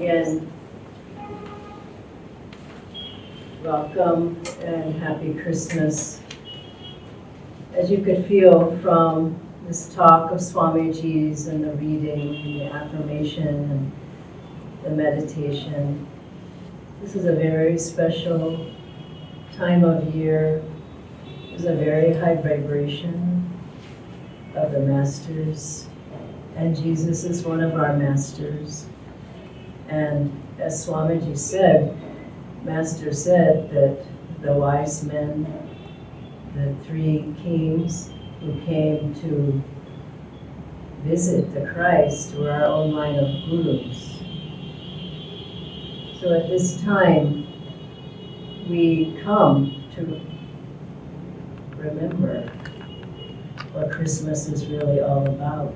again, welcome and happy Christmas. As you could feel from this talk of Swamiji's and the reading and the affirmation and the meditation, this is a very special time of year. It's a very high vibration of the masters, and Jesus is one of our masters. And as Swamiji said, Master said that the wise men, the three kings who came to visit the Christ, were our own line of gurus. So at this time, we come to remember what Christmas is really all about.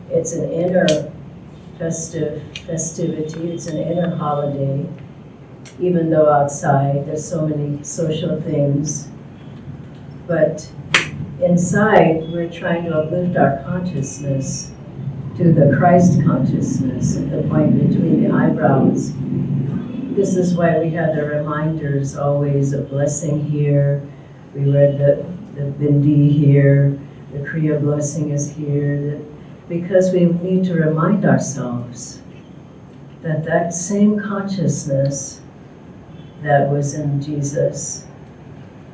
It's an inner festivity, it's an inner holiday, even though outside there's so many social things. But inside, we're trying to uplift our consciousness to the Christ consciousness at the point between the eyebrows. This is why we have the reminders always of blessing here. We read the Bindi here, the Kriya blessing is here, because we need to remind ourselves that that same consciousness that was in Jesus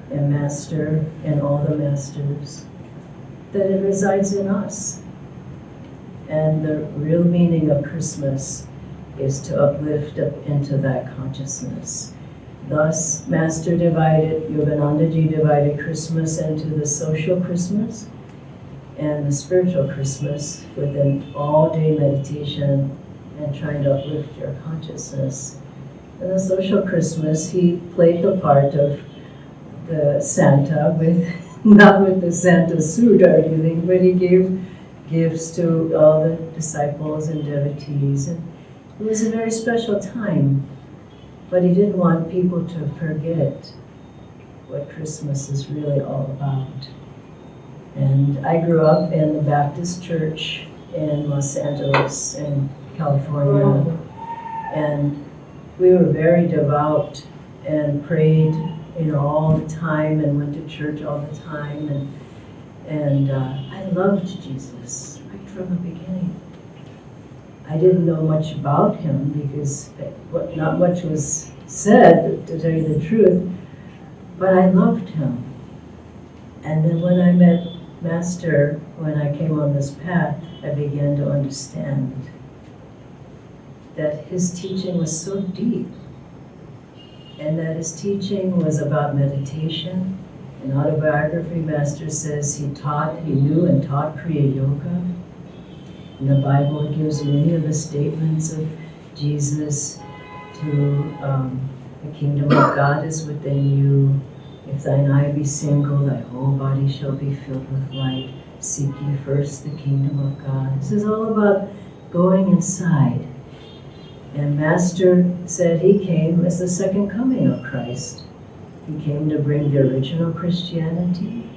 and Master and all the masters, that it resides in us. And the real meaning of Christmas is to uplift up into that consciousness. Thus, Master divided, Yoganandaji divided Christmas into the social Christmas and the spiritual Christmas with an all-day meditation and trying to uplift your consciousness. In the social Christmas, he played the part of the Santa, not with the Santa suit or anything, but he gave gifts to all the disciples and devotees. And it was a very special time, but he didn't want people to forget what Christmas is really all about. And I grew up in the Baptist church in Los Angeles, in California, and we were very devout and prayed, all the time, and went to church all the time, and I loved Jesus right from the beginning. I didn't know much about him because not much was said, to tell you the truth, but I loved him. And then when I met Master, when I came on this path, I began to understand that his teaching was so deep, and that his teaching was about meditation. In autobiography, Master says he knew and taught Kriya Yoga. In the Bible, it gives many of the statements of Jesus to the kingdom of God is within you. If thine eye be single, thy whole body shall be filled with light. Seek ye first the kingdom of God. This is all about going inside. And Master said he came as the second coming of Christ. He came to bring the original Christianity,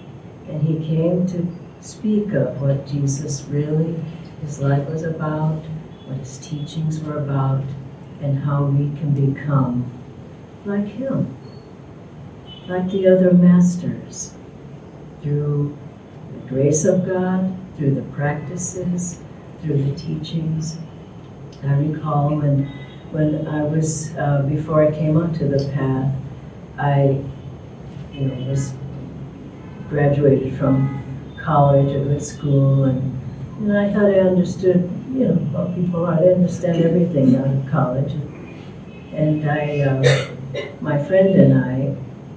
and he came to speak of what Jesus really, his life was about, what his teachings were about, and how we can become like him, like the other masters, through the grace of God, through the practices, through the teachings. I recall when I was, before I came onto the path, I was graduated from college or good school, and I thought I understood, what people are. They understand everything out of college. And my friend and I,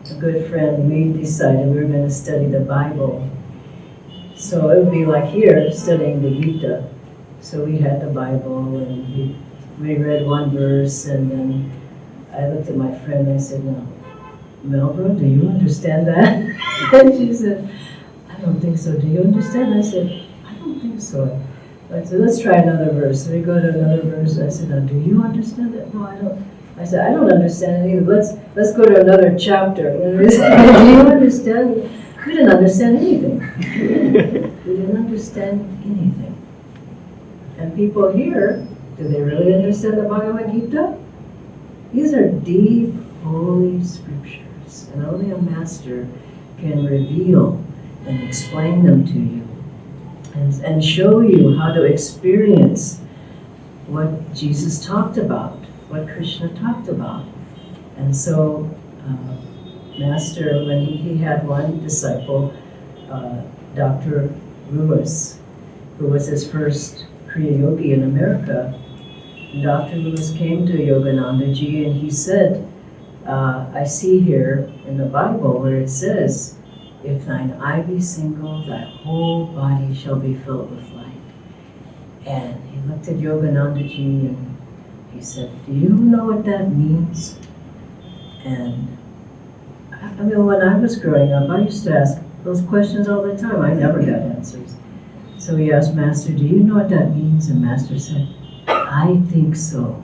a good friend, we decided we were going to study the Bible. So it would be like here, studying the Gita. So we had the Bible, and we read one verse, and then I looked at my friend and I said, "No, Melba, do you understand that?" And she said, "I don't think so. Do you understand?" I said, "I don't think so." I said, "Let's try another verse." So we go to another verse. I said, "Now, do you understand that?" "No, I don't." I said, "I don't understand it either. Let's go to another chapter." And we said, "Do you understand?" We didn't understand anything. We didn't understand anything. And people here Do they really understand the Bhagavad Gita? These are deep, holy scriptures, and only a master can reveal and explain them to you and show you how to experience what Jesus talked about, what Krishna talked about. And so, Master, when he had one disciple, Dr. Lewis, who was his first Kriya Yogi in America, Dr. Lewis came to Yogananda Ji and he said, I see here in the Bible where it says, if thine eye be single, thy whole body shall be filled with light. And he looked at Yogananda Ji and he said, do you know what that means? And I mean, when I was growing up, I used to ask those questions all the time. I never got answers. So he asked Master, do you know what that means? And Master said, I think so.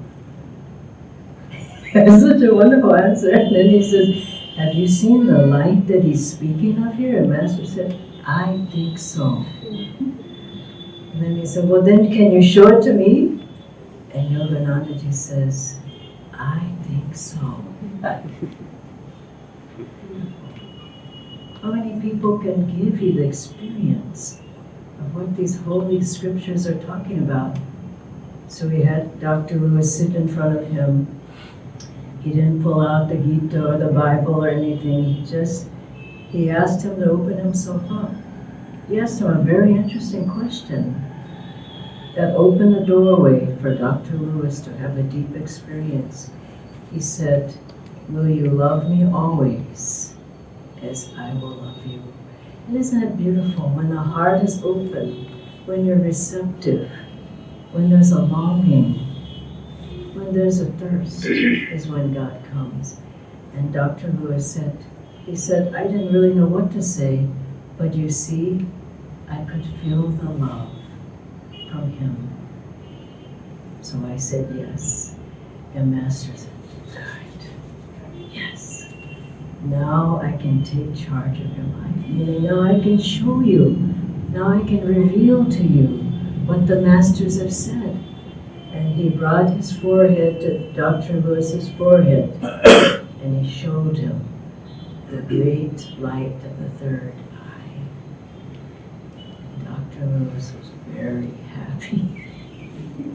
It's such a wonderful answer. And then he says, have you seen the light that he's speaking of here? And Master said, I think so. And then he said, well then can you show it to me? And Yogananda Ji says, I think so. How many people can give you the experience of what these holy scriptures are talking about? So he had Dr. Lewis sit in front of him. He didn't pull out the Gita or the Bible or anything. He asked him to open himself up. He asked him a very interesting question that opened the doorway for Dr. Lewis to have a deep experience. He said, will you love me always as I will love you? And isn't it beautiful when the heart is open, when you're receptive, when there's a longing, when there's a thirst, is when God comes. And Dr. Lewis said, he said, I didn't really know what to say, but you see, I could feel the love from him. So I said yes. And Master said, good, yes. Now I can take charge of your life. Meaning now I can show you, now I can reveal to you what the Masters have said. And he brought his forehead to Dr. Lewis's forehead, and he showed him the great light of the third eye. Dr. Lewis was very happy.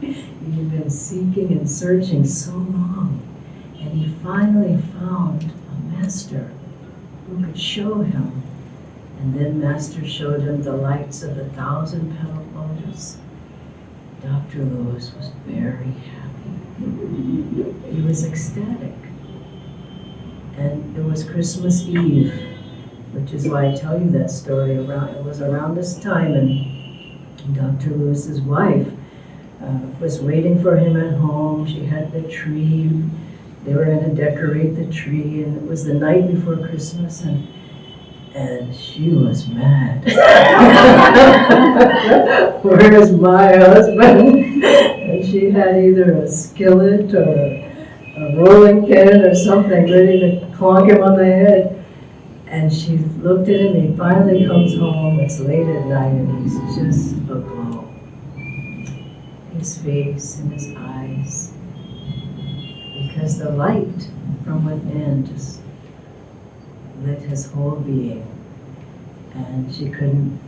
He'd been seeking and searching so long, and he finally found a master who could show him. And then Master showed him the lights of the 1,000-petaled lotus. Dr. Lewis was very happy. He was ecstatic. And it was Christmas Eve, which is why I tell you that story. It was around this time, and Dr. Lewis's wife was waiting for him at home. She had the tree. They were going to decorate the tree, and it was the night before Christmas, and she was mad. Where is my husband? And she had either a skillet or a rolling pin or something ready to clonk him on the head. And she looked at him, he finally comes home, it's late at night, and he's just aglow. His face and his eyes. Because the light from within just lit his whole being. And she couldn't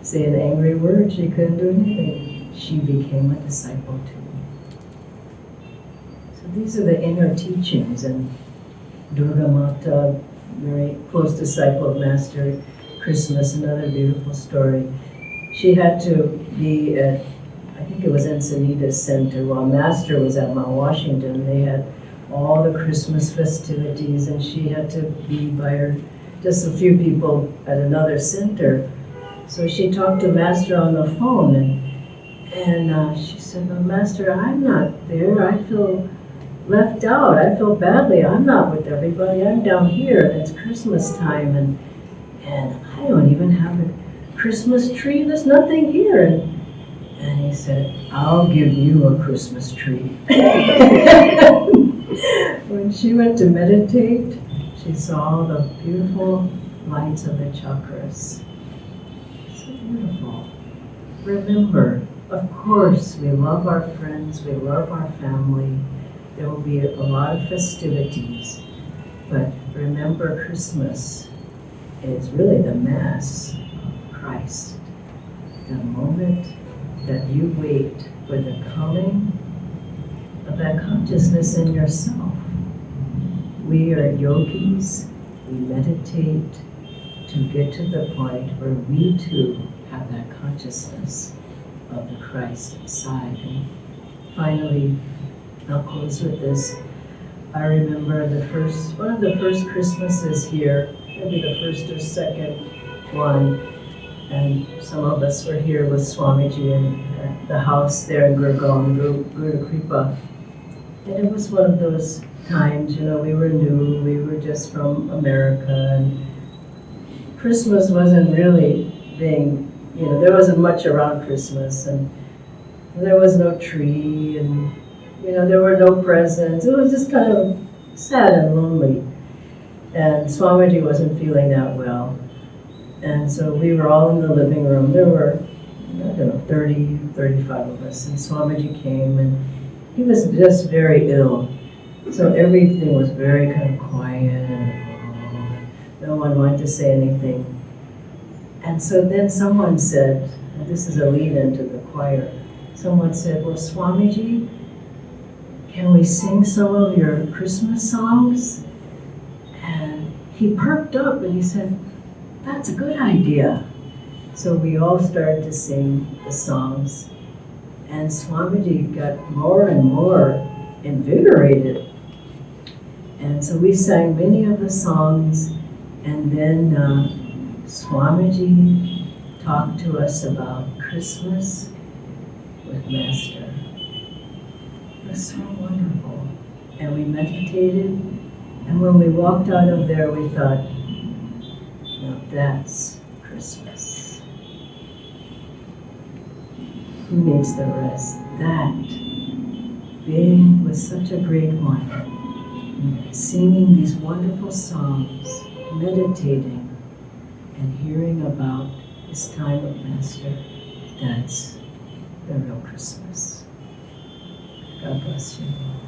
say an angry word, she couldn't do anything. She became a disciple too. So these are the inner teachings, and Durga Mata, very close disciple of Master Christmas, another beautiful story. She had to be at, I think it was Encinitas Center, while Master was at Mount Washington. They had all the Christmas festivities, and she had to be by just a few people at another center. So she talked to Master on the phone, and she said, well, Master, I'm not there. I feel left out. I feel badly. I'm not with everybody. I'm down here, and it's Christmas time, and I don't even have a Christmas tree. There's nothing here. And he said, I'll give you a Christmas tree. When she went to meditate, she saw the beautiful lights of the chakras. So beautiful. Remember, Of course, we love our friends, we love our family. There will be a lot of festivities, but remember, Christmas is really the Mass of Christ. The moment that you wait for the coming of that consciousness in yourself. We are yogis, we meditate to get to the point where we too have that consciousness of the Christ inside. And finally, I'll close with this. I remember one of the first Christmases here, maybe the first or second one, and some of us were here with Swamiji in the house there in Gurgaon, Guru Kripa. And it was one of those times, we were new, we were just from America, and Christmas wasn't really being, there wasn't much around Christmas, and there was no tree, and there were no presents. It was just kind of sad and lonely. And Swamiji wasn't feeling that well. And so we were all in the living room. There were, 30, 35 of us. And Swamiji came, and he was just very ill. So everything was very kind of quiet, and no one wanted to say anything. And so then someone said, and this is a lead-in to the choir, someone said, well, Swamiji, can we sing some of your Christmas songs? And he perked up and he said, that's a good idea. So we all started to sing the songs, and Swamiji got more and more invigorated. And so we sang many of the songs, and then Swamiji talked to us about Christmas with Master. It was so wonderful. And we meditated, and when we walked out of there, we thought, now that's Christmas. Who needs the rest? That, being with such a great one, singing these wonderful songs, meditating, and hearing about this time of Master, that's the real Christmas. God bless you all.